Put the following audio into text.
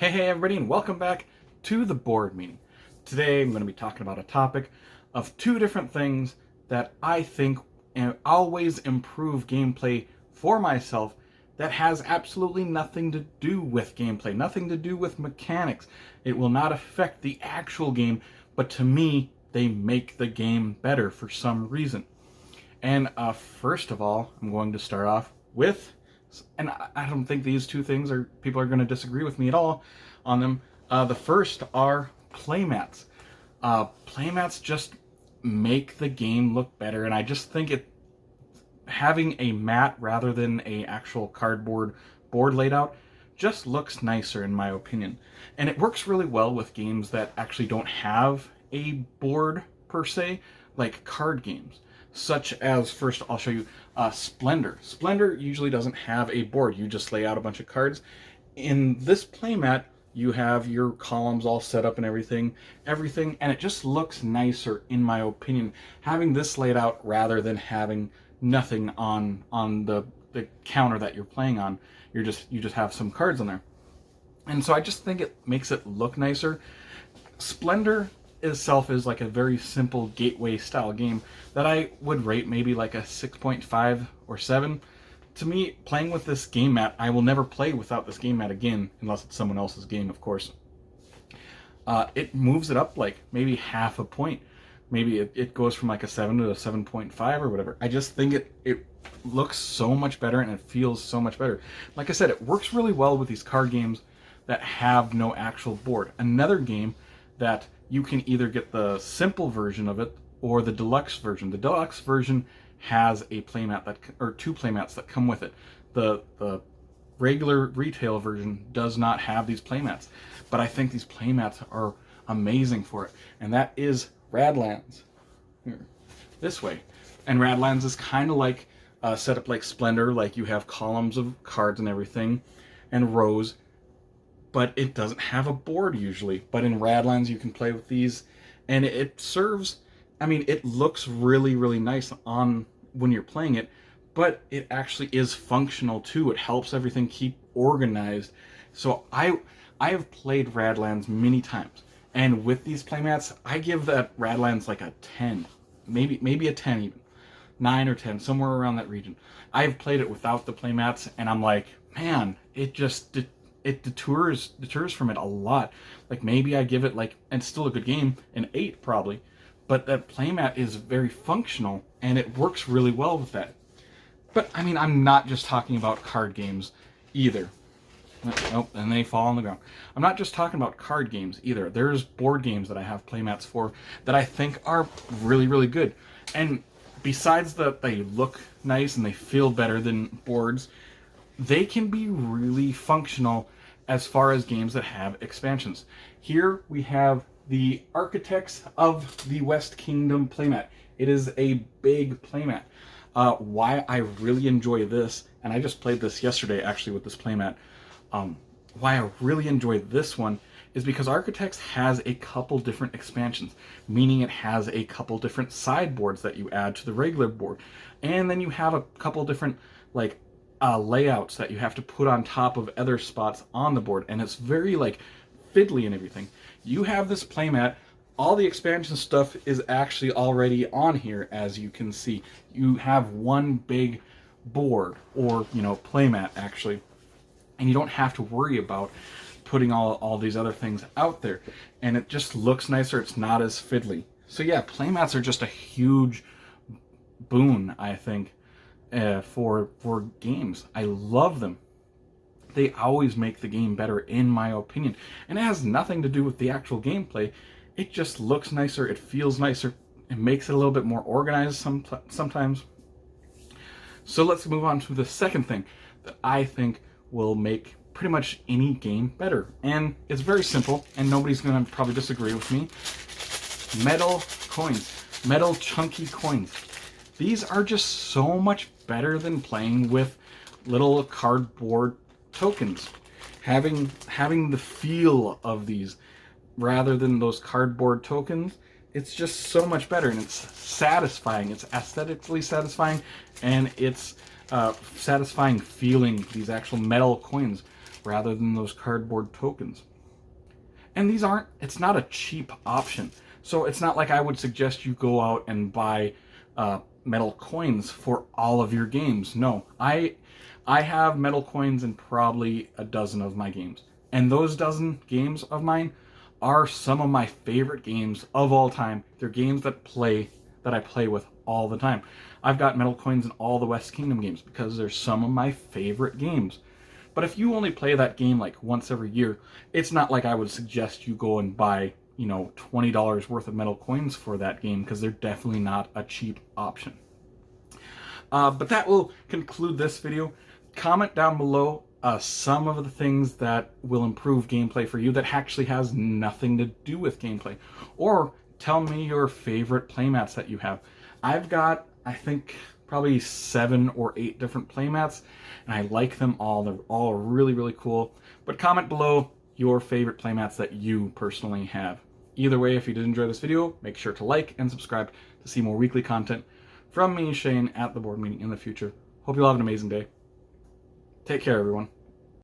Hey everybody, and welcome back to the board meeting. Today I'm going to be talking about a topic of two different things that I think always improve gameplay for myself that has absolutely nothing to do with gameplay, nothing to do with mechanics. It will not affect the actual game, but to me, they make the game better for some reason. And first of all, I'm going to start off with, and I don't think these two things people are going to disagree with me at all on them. The first are playmats. Playmats just make the game look better, and I just think having a mat rather than a actual cardboard board laid out just looks nicer in my opinion. And it works really well with games that actually don't have a board per se, like card games. Such as, first I'll show you Splendor. Splendor usually doesn't have a board. You just lay out a bunch of cards. In this playmat, you have your columns all set up and everything, and it just looks nicer in my opinion, having this laid out rather than having nothing on the counter that you're playing on. You just have some cards on there. And so I just think it makes it look nicer. Splendor itself is like a very simple gateway style game that I would rate maybe like a 6.5 or 7. To me, playing with this game mat, I will never play without this game mat again, unless it's someone else's game, of course. It moves it up like maybe half a point. Maybe it goes from like a 7 to a 7.5 or whatever. I just think it looks so much better and it feels so much better. Like I said, it works really well with these card games that have no actual board. Another game that you can either get the simple version of it or the deluxe version. The deluxe version has a playmat or two playmats that come with it. The regular retail version does not have these playmats, but I think these playmats are amazing for it, and that is Radlands. Here, this way. And Radlands is kind of like set up like Splendor, like you have columns of cards and everything, and rows, but it doesn't have a board usually. But in Radlands you can play with these, and it serves, I mean, it looks really, really nice on when you're playing it, but it actually is functional too. It helps everything keep organized. So I have played Radlands many times, and with these playmats, I give that Radlands like a 10, maybe a 10 even, 9 or 10, somewhere around that region. I've played it without the playmats, and I'm like, man, it just it deters from it a lot. Like maybe I give it, like, and it's still a good game, an 8 probably, but that playmat is very functional and it works really well with that. But I mean, I'm not just talking about card games either. Nope, and they fall on the ground. I'm not just talking about card games either. There's board games that I have playmats for that I think are really, really good. And besides that they look nice and they feel better than boards, they can be really functional as far as games that have expansions. Here we have the Architects of the West Kingdom playmat. It is a big playmat. Why I really enjoy this, and I just played this yesterday actually with this playmat, why I really enjoy this one is because Architects has a couple different expansions, meaning it has a couple different sideboards that you add to the regular board, and then you have a couple different like layouts that you have to put on top of other spots on the board, and it's very like fiddly and everything. You have this playmat, all the expansion stuff is actually already on here, as you can see. You have one big board, or playmat actually, and you don't have to worry about putting all these other things out there, and it just looks nicer. It's not as fiddly. So yeah, playmats are just a huge boon, I think, for games. I love them. They always make the game better in my opinion, and it has nothing to do with the actual gameplay. It just looks nicer, it feels nicer, it makes it a little bit more organized sometimes. So let's move on to the second thing that I think will make pretty much any game better, and it's very simple, and nobody's going to probably disagree with me. Metal coins, metal chunky coins. These are just so much better than playing with little cardboard tokens. Having the feel of these rather than those cardboard tokens, it's just so much better, and it's satisfying. It's aesthetically satisfying, and it's satisfying feeling these actual metal coins rather than those cardboard tokens. And it's not a cheap option. So it's not like I would suggest you go out and buy metal coins for all of your games. No, I have metal coins in probably a dozen of my games. And those dozen games of mine are some of my favorite games of all time. They're games that I play with all the time. I've got metal coins in all the West Kingdom games because they're some of my favorite games. But if you only play that game like once every year, it's not like I would suggest you go and buy, $20 worth of metal coins for that game, because they're definitely not a cheap option. But that will conclude this video. Comment down below some of the things that will improve gameplay for you that actually has nothing to do with gameplay. Or tell me your favorite playmats that you have. I've got, I think, probably 7 or 8 different playmats, and I like them all. They're all really, really cool. But comment below your favorite playmats that you personally have. Either way, if you did enjoy this video, make sure to like and subscribe to see more weekly content from me, Shane, at the board meeting in the future. Hope you all have an amazing day. Take care, everyone.